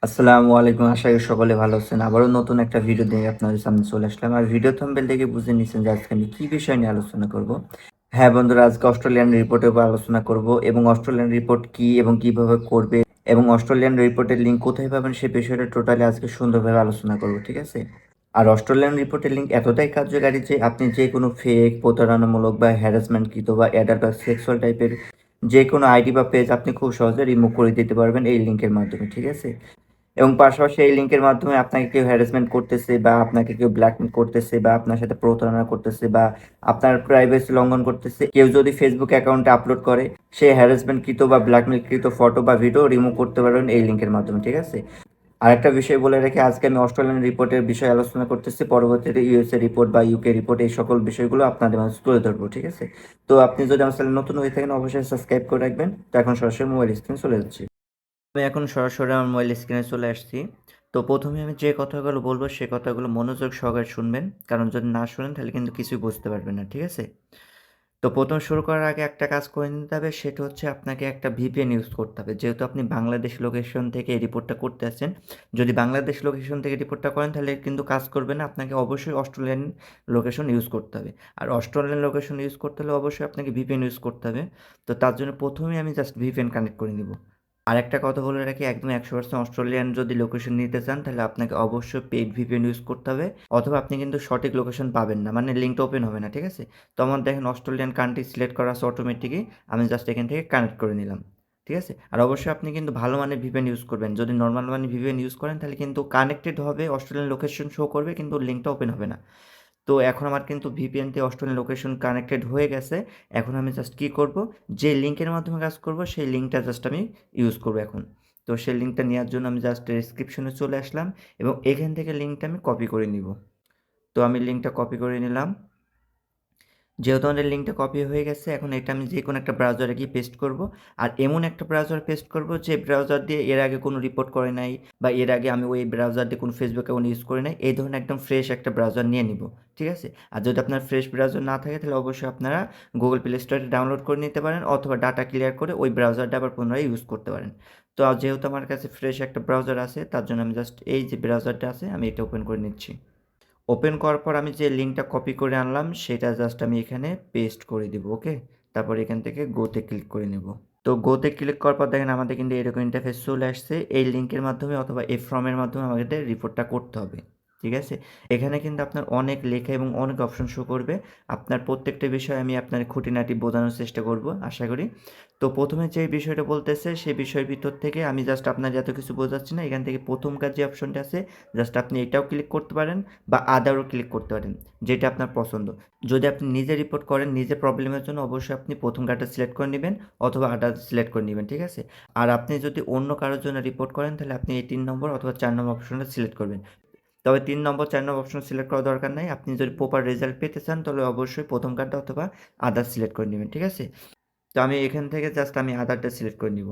আসসালামু আলাইকুম। আশা করি সকলে ভালো আছেন। আবারও নতুন একটা ভিডিও নিয়ে আপনাদের সামনে চলে আসলাম। আর ভিডিও থাম্বনেল দেখে বুঝে নিচ্ছেন যে আজকে আমি কি বিষয় নিয়ে আলোচনা করব। হ্যাঁ বন্ধুরা, আজকে অস্ট্রেলিয়ান রিপোর্টের উপর আলোচনা করব এবং অস্ট্রেলিয়ান রিপোর্ট কি এবং কিভাবে করবে এবং অস্ট্রেলিয়ান রিপোর্টের লিঙ্ক কোথায় পাবেন সে বিষয়টা টোটালি আজকে সুন্দরভাবে আলোচনা করব, ঠিক আছে? আর অস্ট্রেলিয়ান রিপোর্টের লিঙ্ক এতটাই কার্যকারী যে আপনি যে কোনো ফেক, প্রতারণামূলক বা হ্যারাসমেন্টকৃত বা অ্যাডাল্ট বা সেক্সুয়াল টাইপের যে কোনো আইডি বা পেজ আপনি খুব সহজে রিমুভ করে দিতে পারবেন এই লিঙ্কের মাধ্যমে, ঠিক আছে? এবং পাশাপাশি এই লিঙ্কের মাধ্যমে আপনাকে কেউ হ্যারাসমেন্ট করতেছে বা আপনাকে কেউ ব্ল্যাকমেল করতেছে বা আপনার সাথে প্রতারণা করতেছে বা আপনার প্রাইভেসি লঙ্ঘন করতেছে, কেউ যদি ফেসবুক অ্যাকাউন্টে আপলোড করে সেই হ্যারাসমেন্টকৃত বা ব্ল্যাকমেলকৃত ফটো বা ভিডিও রিমুভ করতে পারবেন এই লিঙ্কের মাধ্যমে, ঠিক আছে? আরেকটা বিষয় বলে রেখে আজকে আমি অস্ট্রেলিয়ান রিপোর্টের বিষয়ে আলোচনা করতেছি, পরবর্তীতে ইউএসএ রিপোর্ট বা ইউকে রিপোর্ট এই সকল বিষয়গুলো আপনাদের মাঝে তুলে ধরবো, ঠিক আছে? তো আপনি যদি আমার চ্যানেল নতুন হয়ে থাকেন অবশ্যই সাবস্ক্রাইব করে রাখবেন। তো এখন সরাসরি মোবাইল স্ক্রিনে চলে যাচ্ছি। আমি এখন সরাসরি আমার মোবাইল স্ক্রিনে চলে আসছি। তো প্রথমে আমি যে কথাগুলো বলবো সে কথাগুলো মনোযোগ সহকারে শুনবেন, কারণ যদি না শুনেন তাহলে কিন্তু কিছুই বুঝতে পারবেন না, ঠিক আছে? তো প্রথম শুরু করার আগে একটা কাজ করে নিতে হবে, সেটা হচ্ছে আপনাকে একটা ভিপিএন ইউজ করতে হবে। যেহেতু আপনি বাংলাদেশ লোকেশন থেকে এই রিপোর্টটা করতে আসছেন, যদি বাংলাদেশ লোকেশন থেকে রিপোর্টটা করেন তাহলে কিন্তু কাজ করবে না। আপনাকে অবশ্যই অস্ট্রেলিয়ান লোকেশন ইউজ করতে হবে। আর অস্ট্রেলিয়ান লোকেশন ইউজ করতে হলে অবশ্যই আপনাকে ভিপিএন ইউজ করতে হবে। তো তার জন্য প্রথমেই আমি জাস্ট ভিপিএন কানেক্ট করে নিব। আরেকটা কথা বলে রাখি, একদম 100% অস্ট্রেলিয়ান যদি লোকেশন নিতে চান তাহলে আপনাকে অবশ্যই পেইড ভিপিএন ইউজ করতে হবে, অথবা আপনি কিন্তু সঠিক লোকেশন পাবেন না, মানে লিঙ্কটা ওপেন হবে না, ঠিক আছে? তো আমার দেখেন অস্ট্রেলিয়ান কান্ট্রি সিলেক্ট করা আছে অটোমেটিকই, আমি জাস্ট এখান থেকে কানেক্ট করে নিলাম, ঠিক আছে? আর অবশ্যই আপনি কিন্তু ভালো মানের ভিপিএন ইউজ করবেন। যদি নর্মাল মানের ভিপিএন ইউজ করেন তাহলে কিন্তু কানেক্টেড হবে, অস্ট্রেলিয়ান লোকেশন শো করবে কিন্তু লিঙ্কটা ওপেন হবে না। তো এখন আমার কিন্তু ভিপিএন দিয়ে অস্ট্রেলিয়ান লোকেশন কানেক্টেড হয়ে গেছে। এখন আমি জাস্ট কী করব, যে লিঙ্কের মাধ্যমে কাজ করব সেই লিঙ্কটা জাস্ট আমি ইউজ করব এখন। তো সেই লিঙ্কটা নেওয়ার জন্য আমি জাস্ট ডেসক্রিপশনে চলে আসলাম এবং এখান থেকে লিঙ্কটা আমি কপি করে নিব। তো আমি লিঙ্কটা কপি করে নিলাম। যেহেতু আমাদের লিঙ্কটা কপি হয়ে গেছে, এখন এটা আমি যেকোনো একটা ব্রাউজারে গিয়ে পেস্ট করব। আর এমন একটা ব্রাউজারে পেস্ট করব যে ব্রাউজার দিয়ে এর আগে কোনো রিপোর্ট করে নাই বা এর আগে আমি ওই ব্রাউজার দিয়ে কোনো ফেসবুক অ্যাকাউন্ট ইউজ করি নাই। এই ধরনের একদম ফ্রেশ একটা ব্রাউজার নিয়ে নিব, ঠিক আছে? আর যদি আপনার ফ্রেশ ব্রাউজার না থাকে তাহলে অবশ্যই আপনারা গুগল প্লে স্টোরে ডাউনলোড করে নিতে পারেন, অথবা ডাটা ক্লিয়ার করে ওই ব্রাউজারটা আবার পুনরায় ইউজ করতে পারেন। তো যেহেতু আমার কাছে ফ্রেশ একটা ব্রাউজার আছে তার জন্য আমি জাস্ট এই যে ব্রাউজারটা আছে আমি এটা ওপেন করে নিচ্ছি। ওপেন করার পর আমি যে লিঙ্কটা কপি করে আনলাম সেটা জাস্ট আমি এখানে পেস্ট করে দিব, ওকে? তারপর এখান থেকে গোতে ক্লিক করে নেব। তো গোতে ক্লিক করার পর দেখেন আমাদের কিন্তু এরকম ইন্টারফেস চলে আসছে। এই লিঙ্কের মাধ্যমে অথবা এই ফর্মের মাধ্যমে আমাদের রিপোর্টটা করতে হবে, ঠিক আছে? এখানে কিন্তু আপনার অনেক লেখা এবং অনেক অপশন শো করবে। আপনার প্রত্যেকটা বিষয় আমি আপনার খুঁটিনাটি বোঝানোর চেষ্টা করব আশা করি। তো প্রথমে যে বিষয়টা বলতেছে সেই বিষয়ের ভিতর থেকে আমি জাস্ট আপনার এত কিছু বোঝাচ্ছি না, এখান থেকে প্রথমকার যে অপশনটা আছে জাস্ট আপনি এটাও ক্লিক করতে পারেন বা আদারও ক্লিক করতে পারেন, যেটা আপনার পছন্দ। যদি আপনি নিজে রিপোর্ট করেন নিজের প্রবলেমের জন্য অবশ্যই আপনি প্রথম কার্ডটা সিলেক্ট করে নেবেন, অথবা আদার সিলেক্ট করে নেবেন, ঠিক আছে? আর আপনি যদি অন্য কারোর জন্য রিপোর্ট করেন তাহলে আপনি এই 3 নম্বর অথবা 4 নম্বর অপশনটা সিলেক্ট করবেন। তবে 3 নম্বর 4 নম্বর অপশন সিলেক্ট করার দরকার নাই। আপনি যদি প্রপার রেজাল্ট পেতে চান তাহলে অবশ্যই প্রথম কার্ডটা অথবা আদার সিলেক্ট করে নেবেন, ঠিক আছে? তো আমি এখান থেকে জাস্ট আমি আদারটা সিলেক্ট করে নিব।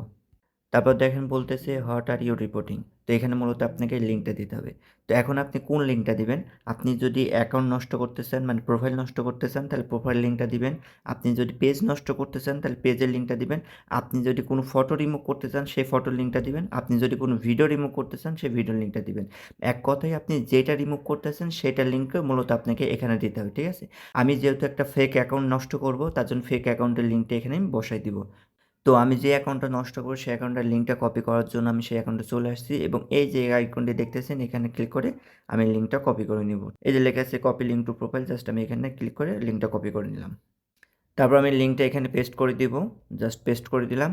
তারপর দেখেন বলতেছে হোয়াট আর ইউ রিপোর্টিং। তো এখানে মূলত আপনাকে লিঙ্কটা দিতে হবে। তো এখন আপনি কোন লিঙ্কটা দিবেন? আপনি যদি অ্যাকাউন্ট নষ্ট করতে চান, মানে প্রোফাইল নষ্ট করতে চান তাহলে প্রোফাইল লিঙ্কটা দিবেন। আপনি যদি পেজ নষ্ট করতে চান তাহলে পেজের লিঙ্কটা দিবেন। আপনি যদি কোনো ফটো রিমুভ করতে চান সেই ফটোর লিঙ্কটা দিবেন। আপনি যদি কোনো ভিডিও রিমুভ করতে চান সেই ভিডিওর লিঙ্কটা দিবেন। এক কথায় আপনি যেটা রিমুভ করতেছেন সেটার লিঙ্ক মূলত আপনাকে এখানে দিতে হবে, ঠিক আছে? আমি যেহেতু একটা ফেক অ্যাকাউন্ট নষ্ট করব তার জন্য ফেক অ্যাকাউন্টের লিঙ্কটা এখানে আমি বসাই দিব। তো আমি যে অ্যাকাউন্টটা নষ্ট করব সেই অ্যাকাউন্টের লিঙ্কটা কপি করার জন্য আমি সেই অ্যাকাউন্টে চলে আসছি এবং এই যে আইকনটি দেখতেছেন এখানে ক্লিক করে আমি লিঙ্কটা কপি করে নিব। এই যে লেখা আছে copy link to profile, just আমি এখানে ক্লিক করে লিঙ্কটা কপি করে নিলাম। তারপর আমি লিঙ্কটা এখানে পেস্ট করে দিব। জাস্ট পেস্ট করে দিলাম।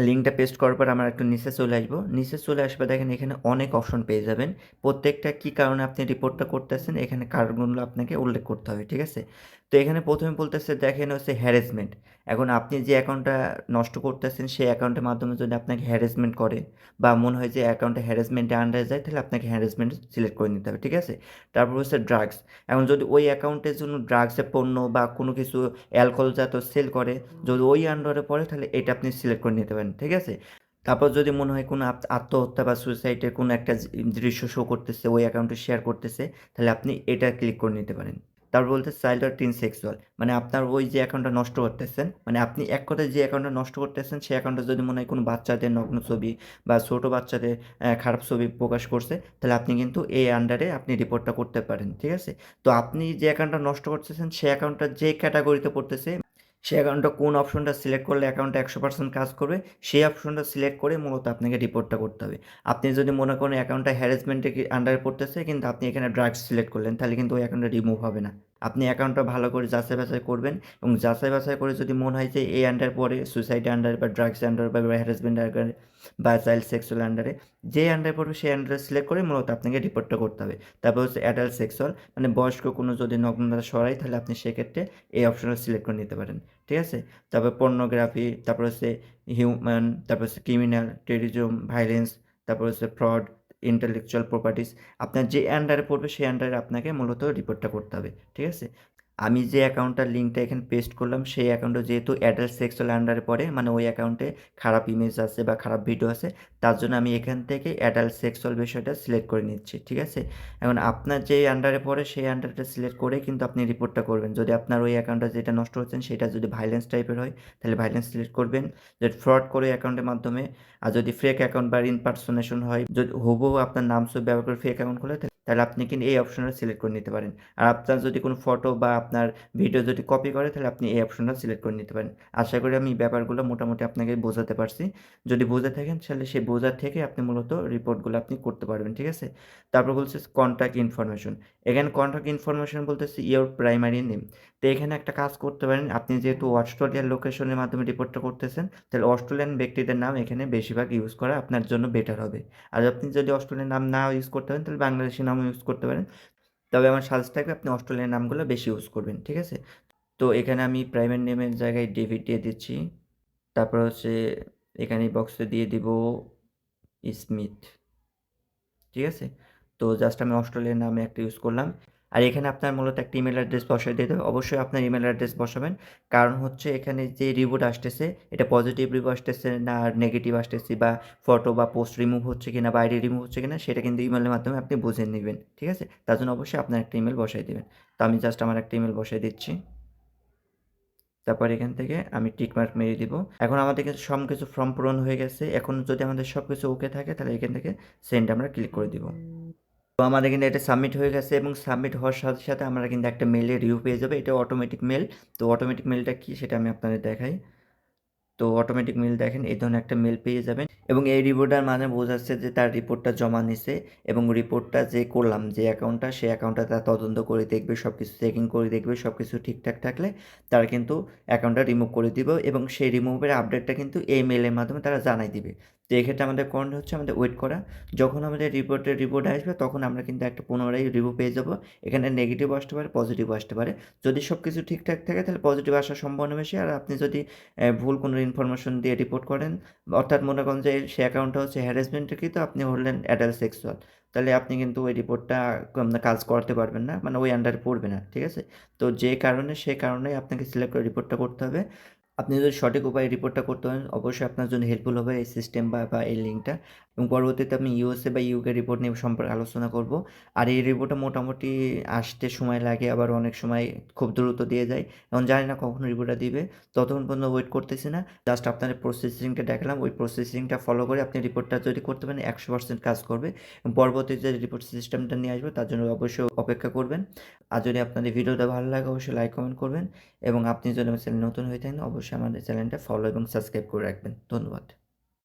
লিঙ্কটা পেস্ট করার পর আমার একটু নিচে চলে আসবো। নিচে চলে আসবে দেখেন এখানে অনেক অপশন পেয়ে যাবেন। প্রত্যেকটা কী কারণে আপনি রিপোর্টটা করতেছেন এখানে কারণগুলো আপনাকে উল্লেখ করতে হবে, ঠিক আছে? তো এখানে প্রথমে বলতেছে দেখেন হচ্ছে হ্যারাসমেন্ট। এখন আপনি যে অ্যাকাউন্টটা নষ্ট করতেছেন সেই অ্যাকাউন্টের মাধ্যমে যদি আপনাকে হ্যারাসমেন্ট করে বা মনে হয় যে অ্যাকাউন্টটা হ্যারাসমেন্টের আন্ডারে যায় তাহলে আপনাকে হ্যারাসমেন্ট সিলেক্ট করে নিতে হবে, ঠিক আছে? তারপর হচ্ছে ড্রাগস। এখন যদি ওই অ্যাকাউন্টের জন্য ড্রাগসের পণ্য বা কোনো কিছু অ্যালকোহলজাত সেল করে, যদি ওই আন্ডারে পড়ে তাহলে এটা আপনি সিলেক্ট করে নিতে পারেন, ঠিক আছে? তারপর যদি মনে হয় কোনো আত্মহত্যা বা সুইসাইডের কোনো একটা দৃশ্য শো করতেছে ওই অ্যাকাউন্টে শেয়ার করতেছে তাহলে আপনি এটা ক্লিক করে নিতে পারেন। তারপর বলতেছে চাইল্ড অর টিন সেক্সুয়াল, মানে আপনার ওই যে অ্যাকাউন্টটা নষ্ট করতেছেন, মানে আপনি এক কথায় যে অ্যাকাউন্টটা নষ্ট করতেছেন সেই অ্যাকাউন্টটা যদি মনে হয় কোনো বাচ্চাদের নগ্ন ছবি বা ছোট বাচ্চাদের খারাপ ছবি প্রকাশ করছে, তাহলে আপনি কিন্তু এই আন্ডারে আপনি রিপোর্টটা করতে পারেন। ঠিক আছে? তো আপনি যে অ্যাকাউন্টটা নষ্ট করতেছেন সেই অ্যাকাউন্টটা যে ক্যাটাগরিতে পড়তেছে, সেই অ্যাকাউন্টটা কোন অপশনটা সিলেক্ট করলে অ্যাকাউন্টটা 100% কাজ করবে, সেই অপশনটা সিলেক্ট করে মূলত আপনাকে রিপোর্টটা করতে হবে। আপনি যদি মনে করেন অ্যাকাউন্টটা হ্যারাসমেন্টের আন্ডারে পড়তেছে কিন্তু আপনি এখানে ড্রাগস সিলেক্ট করলেন, তাহলে কিন্তু ওই অ্যাকাউন্টটা রিমুভ হবে না। আপনি অ্যাকাউন্টটা ভালো করে যাচাই-বাছাই করবেন এবং যাচাই-বাছাই করে যদি মনে হয় যে এই আন্ডারে পড়ে, সুইসাইড আন্ডারে বা ড্রাগস আন্ডারে বা হ্যারাসমেন্ট আন্ডারে বা চাইল্ড সেক্সুয়াল আন্ডারে, যে আন্ডারে পড়বে সেই আন্ডারে সিলেক্ট করে মূলত আপনাকে রিপোর্টটা করতে হবে। তারপর হচ্ছে অ্যাডাল্ট সেক্সুয়াল, মানে বয়স্ক কোনো যদি নগ্নতা সরাই তাহলে আপনি সেক্ষেত্রে এই অপশনটা সিলেক্ট করে নিতে পারেন। ঠিক আছে? তারপর পর্নোগ্রাফি, তারপর হচ্ছে হিউম্যান, তারপর হচ্ছে ক্রিমিনাল, টেররিজম, ভায়োলেন্স, তারপর হচ্ছে ফ্রড, ইন্টেলেকচুয়াল প্রপার্টিজ। আপনার যে আন্ডারে পড়বে সেই আন্ডারে আপনাকে মূলত রিপোর্টটা করতে হবে। ঠিক আছে? আমি যে অ্যাকাউন্টটার লিঙ্কটা এখানে পেস্ট করলাম সেই অ্যাকাউন্টে যেহেতু অ্যাডাল্ট সেক্সুয়াল আন্ডারে পড়ে, মানে ওই অ্যাকাউন্টে খারাপ ইমেজ আছে বা খারাপ ভিডিও আছে, তার জন্য আমি এখান থেকে অ্যাডাল্ট সেক্সুয়াল বিষয়টা সিলেক্ট করে নিচ্ছি। ঠিক আছে? এখন আপনার যে আন্ডারে পড়ে সেই আন্ডারটা সিলেক্ট করে কিন্তু আপনি রিপোর্টটা করবেন। যদি আপনার ওই অ্যাকাউন্টটা যেটা নষ্ট হচ্ছেন সেটা যদি ভায়োলেন্স টাইপের হয় তাহলে ভায়োলেন্স সিলেক্ট করবেন। যদি ফ্রড করে অ্যাকাউন্টের মাধ্যমে, আর যদি ফেক অ্যাকাউন্ট বা ইমপারসোনেশন হয়, যদি হুবহু আপনার নাম ছবি ব্যবহার করে ফেক অ্যাকাউন্ট খোলে তাহলে আপনি কিন্তু এই অপশনটা সিলেক্ট করে নিতে পারেন। আর আপনার যদি কোনো ফটো বা আপনার ভিডিও যদি কপি করে তাহলে আপনি এই অপশনটা সিলেক্ট করে নিতে পারেন। আশা করি আমি ব্যাপারগুলো মোটামুটি আপনাকে বোঝাতে পারছি। যদি বুঝে থাকেন তাহলে সেই বোঝা থেকে আপনি মূলত রিপোর্টগুলো আপনি করতে পারবেন। ঠিক আছে? তারপর বলছে কনট্যাক্ট ইনফরমেশন। এখানে কনট্যাক্ট ইনফরমেশন বলতেছে ইওর প্রাইমারি নেম। তো এখানে একটা কাজ করতে পারেন। আপনি যেহেতু অস্ট্রেলিয়ার লোকেশনের মাধ্যমে রিপোর্টটা করতেছেন, তাহলে অস্ট্রেলিয়ান ব্যক্তিদের নাম এখানে বেশিরভাগ ইউজ করা আপনার জন্য বেটার হবে। আর আপনি যদি অস্ট্রেলিয়ান নাম না ইউজ করতে পারেন তাহলে বাংলাদেশী নামও ইউজ করতে পারেন। তবে আমার সাজেস্ট থাকবে আপনি অস্ট্রেলিয়ান নামগুলো বেশি ইউজ করবেন। ঠিক আছে? তো এখানে আমি প্রাইভেট নেমের জায়গায় ডেভিড দিয়ে দিচ্ছি। তারপর হচ্ছে এখানে বক্সে দিয়ে দিব স্মিথ। ঠিক আছে? তো জাস্ট আমি অস্ট্রেলিয়ার নামে একটা ইউজ করলাম। আর এখানে আপনার মূলত একটা ইমেইল অ্যাড্রেস বসায় দিতে হবে। অবশ্যই আপনার ইমেইল অ্যাড্রেস বসাবেন। কারণ হচ্ছে এখানে যে রিভিউটা আসতেছে এটা পজিটিভ রিভিউ আসতেছে না আর নেগেটিভ আসতেছে, বা ফটো বা পোস্ট রিমুভ হচ্ছে কিনা বা আইডি রিমুভ হচ্ছে কিনা সেটা কিন্তু ইমেইলের মাধ্যমে আপনি বুঝে নিবেন। ঠিক আছে? তার জন্য অবশ্যই আপনার একটা ইমেইল বসায় দিবেন। তো আমি জাস্ট আমার একটা ইমেইল বসায় দিচ্ছি। তারপর এখান থেকে আমি টিক মার্ক মেরে দিব। এখন আমাদের কিন্তু সবকিছু ফর্ম পূরণ হয়ে গেছে। এখন যদি আমাদের সবকিছু ওকে থাকে তাহলে এখান থেকে সেন্ড আমরা ক্লিক করে দিব। তো আমাদের কিন্তু এটা সাবমিট হয়ে গেছে এবং সাবমিট হওয়ার সাথে, সাথে আমরা কিন্তু একটা মেইলের রিভিউ পেয়ে যাবো। এটা অটোমেটিক মেইল। তো অটোমেটিক মেইলটা কি সেটা আমি আপনাদের দেখাই। তো অটোমেটিক মেইল দেখেন এই ধরনের একটা মেইল পেয়ে যাবেন এবং এই রিপোর্টটার মানে বোঝাচ্ছে যে তার রিপোর্টটা জমা নিছে এবং রিপোর্টটা যে করলাম যে অ্যাকাউন্টটা সেই অ্যাকাউন্টটা তারা তদন্ত করে দেখবে, সব কিছু চেকিং করে দেখবে, সব কিছু ঠিকঠাক থাকলে তারা কিন্তু অ্যাকাউন্টটা রিমুভ করে দিবে এবং সেই রিমুভের আপডেটটা কিন্তু এই মেইলের মাধ্যমে তারা জানাই দিবে। তো এক্ষেত্রে আমাদের করণীয় হচ্ছে আমাদের ওয়েট করা। যখন আমাদের রিপোর্ট আসবে তখন আমরা কিন্তু একটা পুনরায় রিভিউ পেয়ে যাব। এখানে নেগেটিভও আসতে পারে, পজিটিভও আসতে পারে। যদি সব কিছু ঠিকঠাক থাকে তাহলে পজিটিভ আসার সম্ভাবনা বেশি। আর আপনি যদি ভুল কোনো ইনফরমেশন দিয়ে রিপোর্ট করেন, অর্থাৎ মনে করেন যে সে অ্যাকাউন্টটা হচ্ছে হ্যারাসমেন্টের, আপনি হলেন অ্যাডাল্ট সেক্সুয়াল, তাহলে আপনি কিন্তু ওই রিপোর্টটা কাজ করাতে পারবেন না, মানে ওই আন্ডারে পড়বে না। ঠিক আছে? তো যে কারণে সে কারণেই আপনাকে সিলেক্ট করে রিপোর্টটা করতে হবে। আপনি যদি সঠিক উপায়ে রিপোর্টটা করতে পারেন অবশ্যই আপনার জন্য হেল্পফুল হবে এই সিস্টেম বা এই লিঙ্কটা, এবং পরবর্তীতে আমি ইউএসএ বা ইউকে রিপোর্ট নিয়ে সম্পর্কে আলোচনা করব। আর এই রিপোর্টটা মোটামুটি আসতে সময় লাগে, আবার অনেক সময় খুব দ্রুত দিয়ে যায়। এখন জানি না কখন রিপোর্টটা দিবে, ততক্ষণ পর্যন্ত ওয়েট করতেছি না। জাস্ট আপনার প্রসেসিংটা দেখালাম, ওই প্রসেসিংটা ফলো করে আপনি রিপোর্টটা যদি করতে পারেন 100% কাজ করবে এবং পরবর্তীতে যে রিপোর্ট সিস্টেমটা নিয়ে আসবে তার জন্য অবশ্যই অপেক্ষা করবেন। আর যদি আপনাদের ভিডিওটা ভালো লাগে অবশ্যই লাইক কমেন্ট করবেন এবং আপনি যদি আমার চ্যানেল নতুন হয়ে থাকেন অবশ্যই আমাদের চ্যানেলটা ফলো এবং সাবস্ক্রাইব করে রাখবেন। ধন্যবাদ।